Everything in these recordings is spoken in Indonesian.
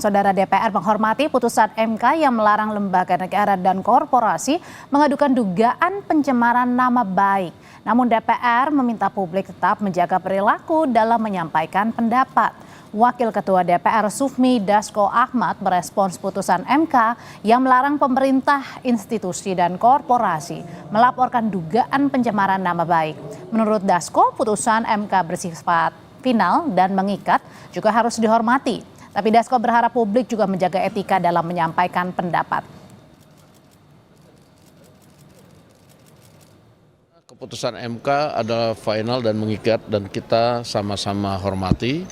Saudara DPR menghormati putusan MK yang melarang lembaga negara dan korporasi mengadukan dugaan pencemaran nama baik. Namun DPR meminta publik tetap menjaga perilaku dalam menyampaikan pendapat. Wakil Ketua DPR Sufmi Dasko Ahmad merespons putusan MK yang melarang pemerintah, institusi, dan korporasi melaporkan dugaan pencemaran nama baik. Menurut Dasko, putusan MK bersifat final dan mengikat juga harus dihormati. Tapi Dasko berharap publik juga menjaga etika dalam menyampaikan pendapat. Keputusan MK adalah final dan mengikat dan kita sama-sama hormati.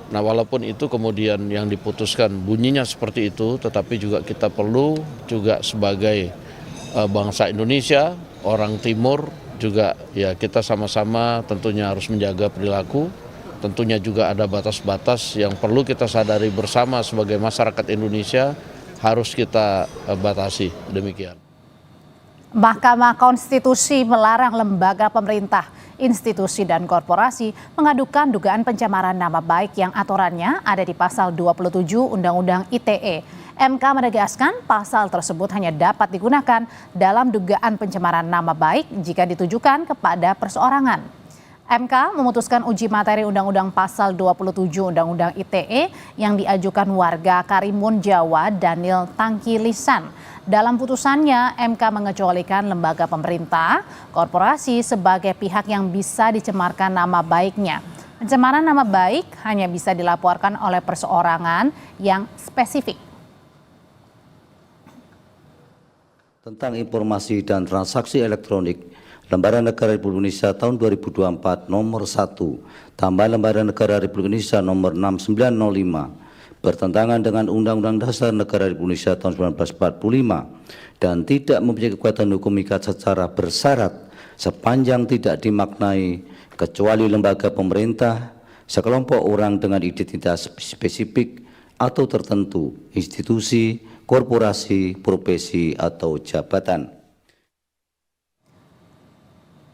Nah, walaupun itu kemudian yang diputuskan bunyinya seperti itu, tetapi juga kita perlu juga sebagai bangsa Indonesia, orang Timur juga ya kita sama-sama tentunya harus menjaga perilaku. Tentunya juga ada batas-batas yang perlu kita sadari bersama sebagai masyarakat Indonesia harus kita batasi, demikian. Mahkamah Konstitusi melarang lembaga pemerintah, institusi, dan korporasi mengadukan dugaan pencemaran nama baik yang aturannya ada di pasal 27 Undang-Undang ITE. MK menegaskan pasal tersebut hanya dapat digunakan dalam dugaan pencemaran nama baik jika ditujukan kepada perseorangan. MK memutuskan uji materi Undang-Undang Pasal 27 Undang-Undang ITE yang diajukan warga Karimun Jawa Daniel Tangkilisan. Dalam putusannya, MK mengecualikan lembaga pemerintah, korporasi sebagai pihak yang bisa dicemarkan nama baiknya. Pencemaran nama baik hanya bisa dilaporkan oleh perseorangan yang spesifik. Tentang informasi dan transaksi elektronik, Lembaran Negara Republik Indonesia tahun 2024 nomor 1 tambah Lembaran Negara Republik Indonesia nomor 6905 bertentangan dengan Undang-Undang Dasar Negara Republik Indonesia tahun 1945 dan tidak mempunyai kekuatan hukum ikat secara bersyarat sepanjang tidak dimaknai kecuali lembaga pemerintah, sekelompok orang dengan identitas spesifik atau tertentu, institusi, korporasi, profesi, atau jabatan.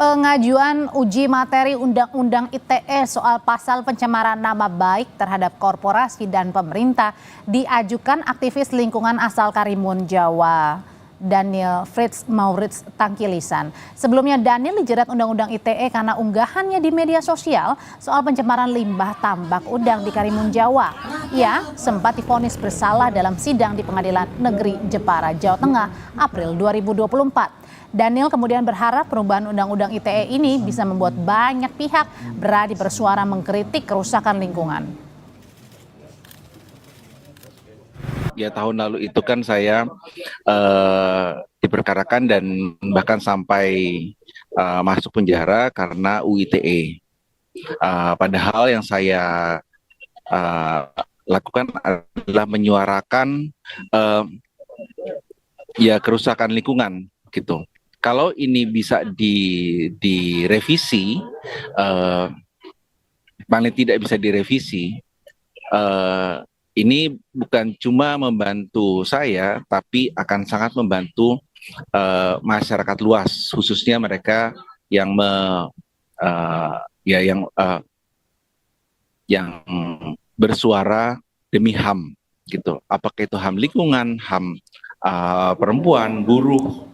Pengajuan uji materi Undang-Undang ITE soal pasal pencemaran nama baik terhadap korporasi dan pemerintah diajukan aktivis lingkungan asal Karimun Jawa, Daniel Fritz Maurits Tangkilisan. Sebelumnya Daniel dijerat Undang-Undang ITE karena unggahannya di media sosial soal pencemaran limbah tambak udang di Karimun Jawa. Ia sempat divonis bersalah dalam sidang di Pengadilan Negeri Jepara, Jawa Tengah, April 2024. Daniel kemudian berharap perubahan Undang-Undang ITE ini bisa membuat banyak pihak berani bersuara mengkritik kerusakan lingkungan. Ya, tahun lalu itu kan saya diperkarakan dan bahkan sampai masuk penjara karena UITE. Padahal yang saya lakukan adalah menyuarakan ya kerusakan lingkungan gitu. Kalau ini bisa direvisi, paling tidak bisa direvisi, ini bukan cuma membantu saya, tapi akan sangat membantu masyarakat luas, khususnya mereka yang yang bersuara demi HAM, gitu. Apakah itu HAM lingkungan, HAM perempuan, buruh,